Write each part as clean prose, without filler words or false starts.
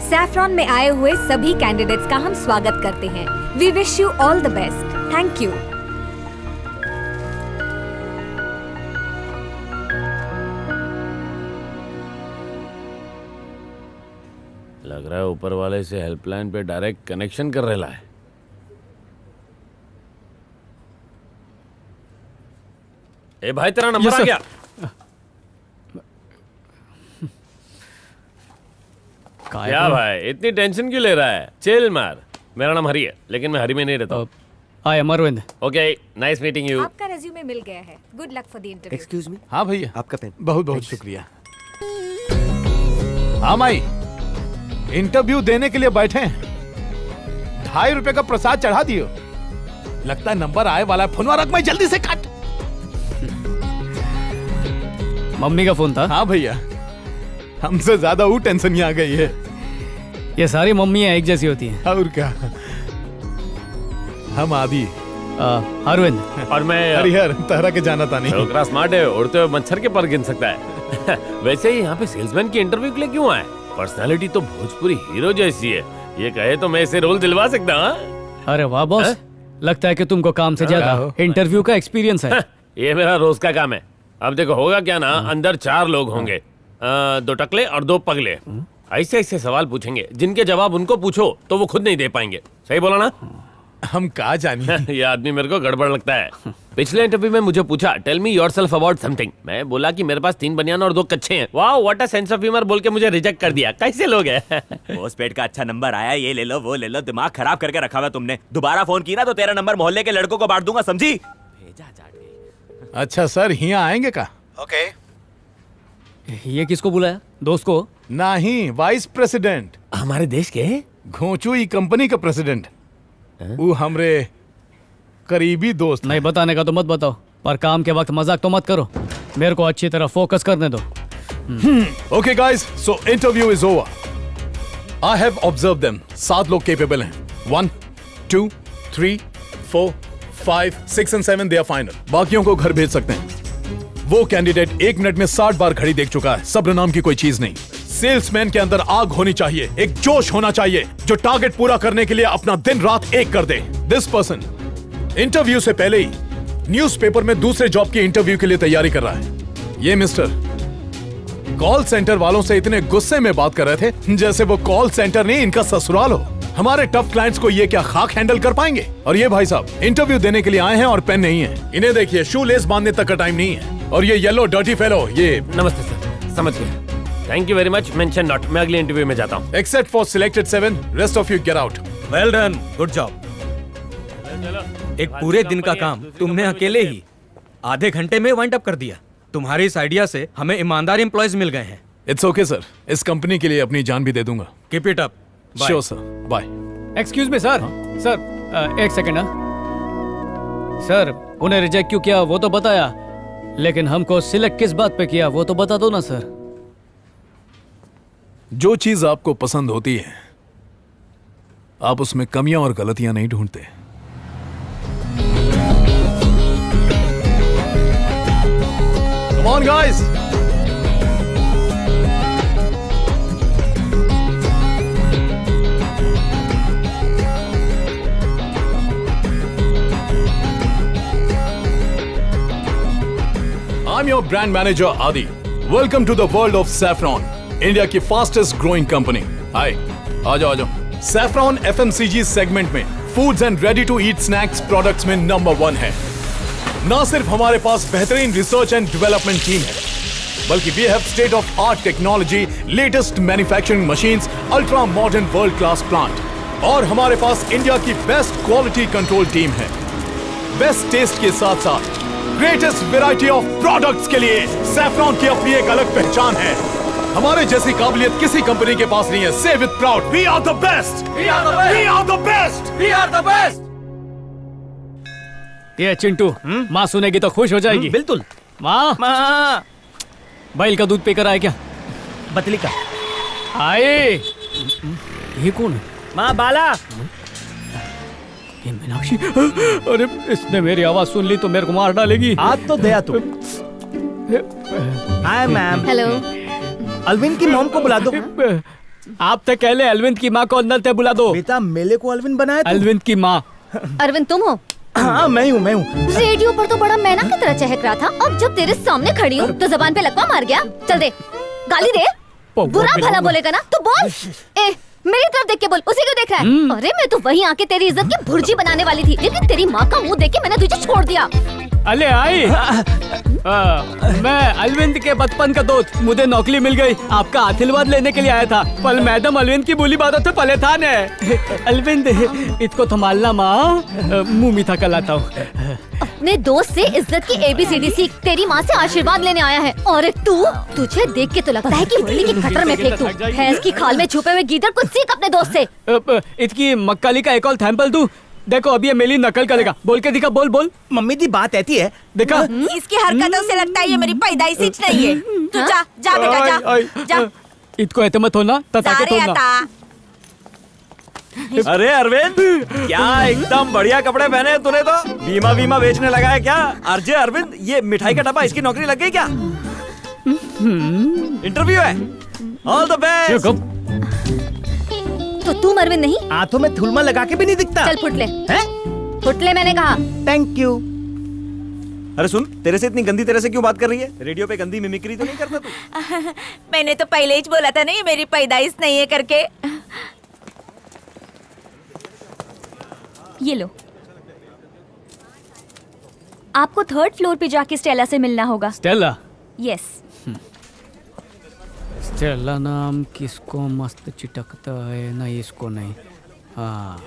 Saffron में आए हुए सभी कैंडिडेट्स का हम स्वागत करते हैं। We wish you all the best. Thank you. लग रहा है ऊपर वाले से हेल्पलाइन पे डायरेक्ट कनेक्शन कर रहा है। ए भाई तेरा नंबर आ गया। क्या भाई इतनी टेंशन क्यों ले रहा है? चिल मार। मेरा नाम हरी है लेकिन मैं हरी में नहीं रहता हूँ। Hi Arvind. Okay nice meeting you. आपका रेज्यूमे मिल गया है। Good luck for the interview. Excuse me. हाँ भैया, आपका पेन। बहुत बहुत शुक्रिया। हाँ माई, इंटरव्यू देने के लिए बैठे हैं। 2.5 रुपए का प्रसाद चढ़ा दियो। लगता है नंबर आए वाला है। फोनवा रख, मैं जल्दी से काट। मम्मी का फोन था? हाँ भैया, हमसे ज्यादा वो टेंशन ही आ गई है। ये सारी मम्मियाँ एक जैसी होती हैं। और क्या, हम आदि अरविंद और मैं हरिहर तहरा के जाना था नहीं। छोकरा स्मार्ट है, उड़ते हुए मच्छर के पर गिन सकता है। वैसे ही यहाँ पे सेल्समैन की इंटरव्यू के लिए क्यों आए? पर्सनालिटी तो भोजपुरी हीरो जैसी है। ये कहे तो मैं इसे रोल दिलवा सकता हूँ। अरे वाह बॉस, लगता है कि तुमको काम से ज्यादा इंटरव्यू का एक्सपीरियंस है। ये मेरा रोज का काम है। अब देखो होगा क्या ना, अंदर 4 लोग होंगे, 2 टकले और 2 पगले। ऐसे ऐसे सवाल पूछेंगे जिनके जवाब उनको पूछो तो वो खुद नहीं दे पाएंगे। सही बोला ना? हम कहा जानी। ये आदमी मेरे को गड़बड़ लगता है। पिछले इंटरव्यू में मुझे पूछा tell me yourself about something. मैं बोला कि मेरे पास 3 बनियान और 2 कच्चे हैं। वाह what a sense of humour बोल के मुझे रिजेक्ट कर दिया। कैसे लोग हैं? पोस्टपेड का अच्छा नंबर आया, ये ले लो वो ले लो, दिमाग खराब करके रखा हुआ तुमने। दोबारा फोन की ना तो तेरा नंबर मोहल्ले के लड़कों को बांट दूंगा, समझी? भेजा जाके। अच्छा सर, यहाँ आएंगे का? ओके। ये किसको बुलाया? दोस्त को? नहीं, वाइस प्रेसिडेंट। हमारे देश के घोंचू कंपनी का प्रेसिडेंट। वो हमरे करीबी दोस्त। नहीं बताने का तो मत बताओ, पर काम के वक्त मजाक तो मत करो। मेरे को अच्छी तरह फोकस करने दो। Okay guys, so interview is over. I have observe them. 7 लोग केपेबल हैं। 1 2 3 4 5 6 एंड 7 दे आर फाइनल। बाकियों को घर भेज सकते हैं। वो कैंडिडेट 1 मिनट में 60 बार घड़ी देख चुका है। सब्र नाम की कोई चीज नहीं। सेल्समैन के अंदर आग होनी चाहिए, एक जोश होना चाहिए जो टारगेट पूरा करने के लिए अपना दिन रात एक कर दे। दिस पर्सन इंटरव्यू से पहले ही न्यूज़पेपर में दूसरे जॉब की इंटरव्यू के लिए तैयारी कर रहा है। ये मिस्टर कॉल सेंटर वालों से इतने गुस्से में बात कर रहे थे जैसे वो कॉल सेंटर नहीं इनका ससुराल हो। हमारे टफ क्लाइंट्स को ये क्या खाक हैंडल कर पाएंगे? और ये भाई साहब इंटरव्यू देने के लिए आए हैं और पेन नहीं है। इन्हें देखिए, शू लेस बांधने तक का टाइम नहीं है। और ये येलो डर्टी फेलो, ये नमस्ते सर, समझ गया। Thank you very much, mention not. मैं अगले इंटरव्यू में जाता हूँ। Except for selected 7, rest of you get out. Well done, good job. एक पूरे दिन का काम तुमने अकेले ही आधे घंटे में वाइंड अप कर दिया। तुम्हारी इस आइडिया से हमें ईमानदार एम्प्लॉयज मिल गए हैं। इट्स ओके सर, इस कंपनी के लिए अपनी जान भी दे दूंगा। Keep it up. Sure sir, bye. Excuse me sir. Sir एक सेकंड। सर उन्हें रिजेक्ट क्यों किया वो तो बताया, लेकिन हमको सिलेक्ट किस बात पे किया वो तो बता दो ना सर। जो चीज आपको पसंद होती है आप उसमें कमियां और गलतियां नहीं ढूंढते। Come on guys! I'm your brand manager Adi. Welcome to the world of Saffron, India की फास्टेस्ट ग्रोइंग कंपनी। हाय, आ जाओ। Saffron FMCG सेगमेंट में foods and ready to eat snacks products में नंबर 1 है। ना सिर्फ हमारे पास बेहतरीन रिसर्च एंड डेवलपमेंट टीम है, बल्कि we have state of art technology, latest manufacturing machines, ultra modern world class plant और हमारे पास इंडिया की बेस्ट क्वालिटी कंट्रोल टीम है। बेस्ट टेस्ट के साथ साथ ग्रेटेस्ट वैरायटी ऑफ प्रोडक्ट्स के लिए सैफरॉन की अपनी एक अलग पहचान है। हमारे जैसी काबिलियत किसी कंपनी के पास नहीं है। Say with proud, we are the best, we are the best, we are the best, we are the best. ये चिंटू, माँ सुनेगी तो खुश हो जाएगी। बिल्कुल। माँ, माँ, बैल का दूध पीकर आए क्या? बतली का। आए। ये कौन है? माँ बाला। ये मीनाक्षी। अरे इसने मेरी आवाज सुन ली तो मेरे को मार डालेगी। आज तो दया तू। Hi ma'am. हेलो। अलविन की मॉम को बुला दो। आप तो कहले अरविंद की माँ को अंदर ते बुला दो। बेटा मेले को अलविन बनाया तू? अरविंद की माँ। अरविंद तुम हो? हाँ मैं हूँ। रेडियो पर तो बड़ा मैना की तरह चहक रहा था, अब जब तेरे सामने खड़ी हूँ तो जबान पे लकवा मार गया। चल दे, गाली दे। बुरा भला बोलेगा ना तो बोल। ए, मेरी तरफ देख के बोल, उसे क्यों देख रहा है? अरे मैं तो वहीं आके तेरी इज्जत की भुर्जी बनाने वाली थी, लेकिन तेरी माँ का मुंह देख के मैंने तुझे छोड़ दिया। अले आई मैं अरविंद के बचपन का दोस्त, मुझे नौकरी मिल गई। आपका आशीर्वाद लेने के लिए आया था, पर मैडम अरविंद की बोली बातों से पले था ने। अरविंद इसको संभालना माँ, मुंह मीठा कर लाता हूँ। अपने दोस्त से इज्जत की ABCD सीख, तेरी माँ से आशीर्वाद लेने आया है। और तुझे देख के तो लगता है कि मुरली की खटर में फेंक दूं। भैंस की खाल में छुपे हुए गीदड़ को सीख अपने दोस्त से। इसकी मक्काली का एक और सैंपल दूं? देखो अभी ये मेरी नकल करेगा, बोल के दिखा। बोल बोल। मम्मी दी बात ऐसी है। देखा इसकी हरकतों से लगता है ये मेरी पैदाइशी नहीं है। तू जा जा बेटा जा। इसको ऐसे मत होना, तता के सारे तोड़ना। आता। अरे अरविंद, क्या एकदम बढ़िया कपड़े पहने हैं तूने तो। बीमा बीमा बेचने लगा है क्या? अरजे अरविंद, ये मिठाई का डब्बा, इसकी नौकरी लग गई क्या? इंटरव्यू है। All the best. तो तुम अरविंद नहीं? हाथों में थुलमा लगा के भी नहीं दिखता। चल फुटले। हैं? फुटले मैंने कहा। Thank you. अरे सुन, तेरे से इतनी गंदी तरह से क्यों बात कर रही है? रेडियो पे गंदी मिमिक्री तो नहीं करता तू? मैंने तो पहले ही बोला था ना ये मेरी पैदाइश नहीं है करके। ये लो, आपको 3rd फ्लोर पे जाके स्टेला से मिलना होगा। स्टेला? यस। स्टेला नाम किसको मस्त चिटकता है? नहीं इसको नहीं। हाँ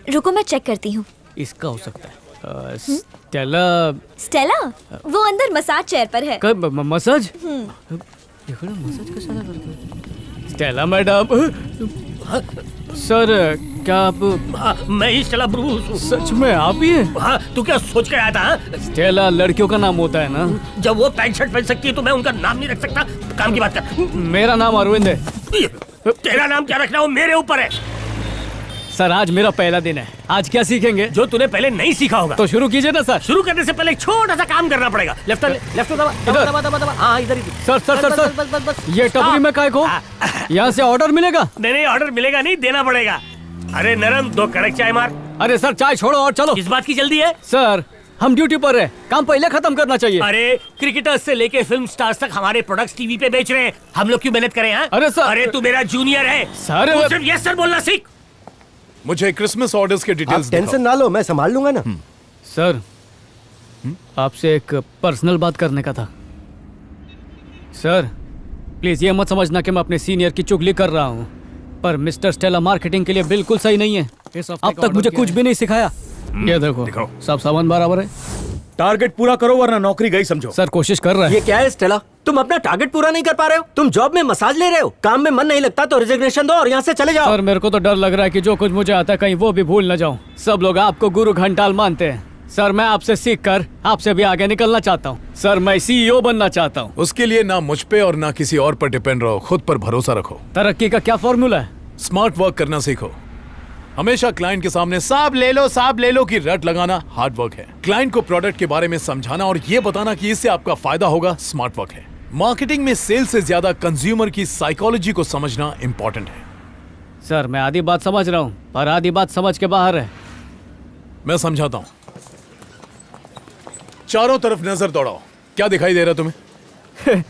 रुको मैं चेक करती हूँ। इसका हो सकता है। स्टेला। स्टेला वो अंदर मसाज चेयर पर है। कब मसाज? मसाज कैसा करते हैं? Stella madam. सर क्या आप? मैं ही स्टेला ब्रूस हूँ। सच में आप ही हैं? हाँ, तू क्या सोच के आया था? स्टेला लड़कियों का नाम होता है ना? जब वो पैंट शर्ट पहन सकती है तो मैं उनका नाम नहीं रख सकता? काम की बात कर। मेरा नाम अरविंद है। तेरा नाम क्या रखना वो मेरे ऊपर है। सर आज मेरा पहला दिन है, आज क्या सीखेंगे? जो तूने पहले नहीं सीखा होगा। तो शुरू कीजिए ना सर। शुरू करने से पहले एक छोटा सा काम करना पड़ेगा। लेफ्ट दबा दबा दबा दबा। हाँ इधर ही। सर सर सर बस, बस, बस, बस, सर ये टपरी में काय को? यहाँ से ऑर्डर मिलेगा? नहीं ऑर्डर मिलेगा नहीं, देना पड़ेगा। अरे नरम, 2 कड़क चाय मार। अरे सर चाय छोड़ो और चलो। किस बात की जल्दी है? सर हम ड्यूटी पर है, काम पहले खत्म करना चाहिए। अरे क्रिकेटर्स से लेके फिल्म स्टार्स तक हमारे प्रोडक्ट्स टीवी पे बेच रहे हैं, हम लोग क्यों मेहनत करें? हाँ? अरे सर। अरे तू मेरा जूनियर है सर। तू सिर्फ यस सर बोलना सीख। मुझे क्रिसमस ऑर्डर्स के डिटेल्स टेंशन ना लो, मैं संभाल लूंगा ना। सर आपसे एक पर्सनल बात करने का था। सर प्लीज ये मत समझना कि मैं अपने सीनियर की चुगली कर रहा हूँ, पर मिस्टर स्टेला मार्केटिंग के लिए बिल्कुल सही नहीं है। अब तक मुझे कुछ भी नहीं सिखाया। ये देखो सब सामान बराबर है। टारगेट पूरा करो वरना नौकरी गई समझो। सर कोशिश कर रहा है। ये क्या है स्टेला, तुम अपना टारगेट पूरा नहीं कर पा रहे हो? तुम जॉब में मसाज ले रहे हो, काम में मन नहीं लगता तो रिजिग्नेशन दो और यहाँ से चले जाओ। सर मेरे को तो डर लग रहा है कि जो कुछ मुझे आता है कहीं वो भी भूल न जाऊं। सब लोग आपको गुरु घंटाल मानते हैं। सर मैं आपसे सीख कर आपसे भी आगे निकलना चाहता हूँ। सर मैं CEO बनना चाहता हूँ। उसके लिए ना मुझ पे और ना किसी और पर डिपेंड रहो, खुद पर भरोसा रखो। तरक्की का क्या फॉर्मूला है? स्मार्ट वर्क करना सीखो। हमेशा क्लाइंट के सामने साहब ले लो की रट लगाना हार्ड वर्क है। क्लाइंट को प्रोडक्ट के बारे में समझाना और ये बताना कि इससे आपका फायदा होगा स्मार्ट वर्क है। मार्केटिंग में सेल्स से ज्यादा कंज्यूमर की साइकोलॉजी को समझना इंपॉर्टेंट है। सर मैं आधी बात समझ रहा हूँ पर आधी बात समझ के बाहर है। मैं समझाता हूं। चारों तरफ नजर दौड़ाओ, क्या दिखाई दे रहा तुम्हें?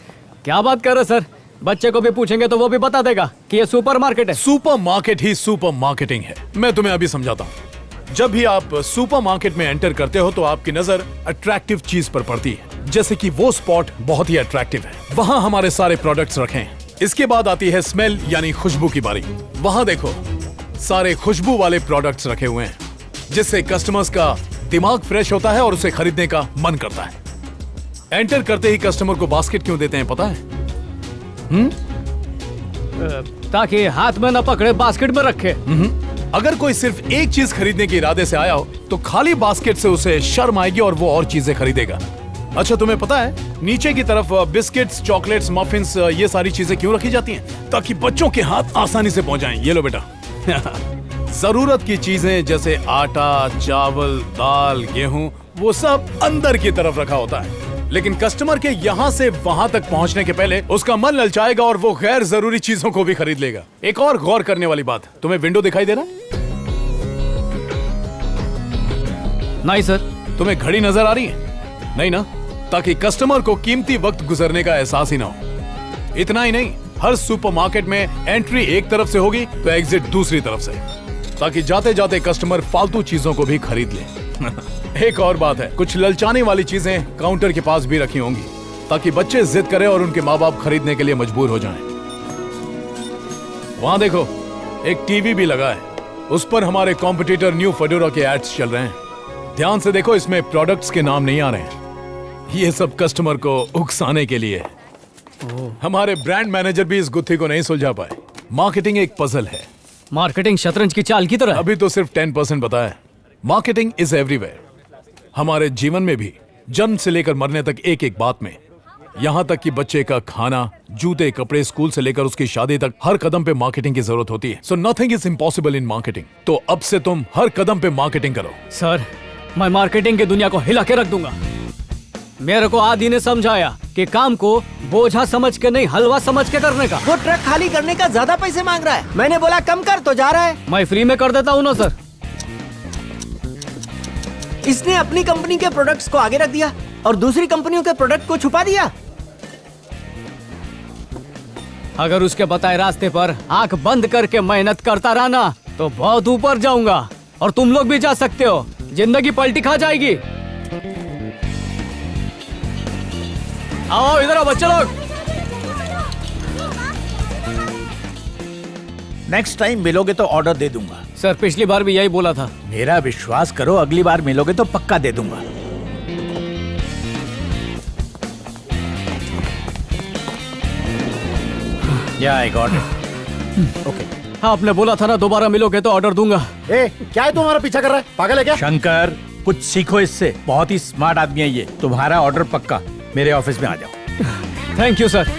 क्या बात कर रहे सर? बच्चे को भी पूछेंगे तो वो भी बता देगा कि ये सुपरमार्केट है। सुपरमार्केट ही सुपर मार्केटिंग है। मैं तुम्हें अभी समझाता हूं। जब भी आप सुपरमार्केट में एंटर करते हो तो आपकी नजर अट्रैक्टिव चीज पर पड़ती है, जैसे कि वो स्पॉट बहुत ही अट्रैक्टिव है, वहां हमारे सारे प्रोडक्ट्स रखे हैं। इसके बाद आती है स्मेल यानी खुशबू की बारी। वहां देखो सारे खुशबू वाले प्रोडक्ट्स रखे हुए हैं, जिससे कस्टमर्स का दिमाग फ्रेश होता है और उसे खरीदने का मन करता है। एंटर करते ही कस्टमर को बास्केट क्यों देते हैं पता है? ताकि हाथ में न पकड़े, बास्केट में रखे। अगर कोई सिर्फ एक चीज खरीदने के इरादे से आया हो तो खाली बास्केट से उसे शर्म आएगी और वो और चीजें खरीदेगा। अच्छा तुम्हें पता है नीचे की तरफ बिस्किट्स, चॉकलेट्स, मफिन्स, ये सारी चीजें क्यों रखी जाती हैं? ताकि बच्चों के हाथ आसानी से पहुंच जाएं। ये लो बेटा। जरूरत की चीजें जैसे आटा, चावल, दाल, गेहूं, वो सब अंदर की तरफ रखा होता है। लेकिन कस्टमर के यहाँ से वहां तक पहुंचने के पहले उसका मन ललचाएगा और वो गैर जरूरी चीजों को भी खरीद लेगा। एक और गौर करने वाली बात, तुम्हें विंडो दिखाई दे रहा है? नहीं सर। तुम्हें घड़ी नजर आ रही है? नहीं ना? ताकि कस्टमर को कीमती वक्त गुजरने का एहसास ही ना हो। इतना ही नहीं, हर सुपरमार्केट में एंट्री एक तरफ से होगी तो एग्जिट दूसरी तरफ से, ताकि जाते जाते कस्टमर फालतू चीजों को भी खरीद ले। एक और बात है, कुछ ललचाने वाली चीजें काउंटर के पास भी रखी होंगी ताकि बच्चे जिद करें और उनके माँ बाप खरीदने के लिए मजबूर हो जाएं। वहां देखो, एक टीवी भी लगा है, उस पर हमारे कॉम्पिटिटर न्यू फेडोरा के एड्स चल रहे हैं। ध्यान से देखो, इसमें प्रोडक्ट्स के नाम नहीं आ रहे हैं। ये सब कस्टमर को उकसाने के लिए है। हमारे ब्रांड मैनेजर भी इस गुत्थी को नहीं सुलझा पाए। मार्केटिंग एक पजल है। मार्केटिंग शतरंज की चाल की तरह। अभी तो सिर्फ 10% बताया। Marketing is everywhere. हमारे जीवन में भी, जन्म से लेकर मरने तक एक एक बात में, यहाँ तक कि बच्चे का खाना, जूते, कपड़े, स्कूल से लेकर उसकी शादी तक, हर कदम पे मार्केटिंग की जरूरत होती है। So nothing is impossible in marketing. तो अब से तुम हर कदम पे मार्केटिंग करो। सर, मैं मार्केटिंग की दुनिया को हिला के रख दूंगा। मेरे को आदि ने समझाया कि काम को बोझा समझ के नहीं, हलवा समझ के करने का। वो ट्रक खाली करने का ज्यादा पैसे मांग रहा है। मैंने बोला कम कर तो जा रहा है। मैं फ्री में कर देता हूँ ना सर। इसने अपनी कंपनी के प्रोडक्ट्स को आगे रख दिया और दूसरी कंपनियों के प्रोडक्ट को छुपा दिया। अगर उसके बताए रास्ते पर आंख बंद करके मेहनत करता रहा ना, तो बहुत ऊपर जाऊंगा और तुम लोग भी जा सकते हो। जिंदगी पलटी खा जाएगी। आओ इधर आओ बच्चे लोग। नेक्स्ट टाइम मिलोगे तो ऑर्डर दे दूंगा। सर, पिछली बार भी यही बोला था। मेरा विश्वास करो, अगली बार मिलोगे तो पक्का दे दूंगा। या आई गॉट इट। ओके। हाँ, आपने बोला था ना दोबारा मिलोगे तो ऑर्डर दूंगा। क्या है तुम्हारा पीछा कर रहा है? पागल है क्या? शंकर, कुछ सीखो इससे। बहुत ही स्मार्ट आदमी है ये। तुम्हारा ऑर्डर पक्का। मेरे ऑफिस में आ जाओ। Thank you sir.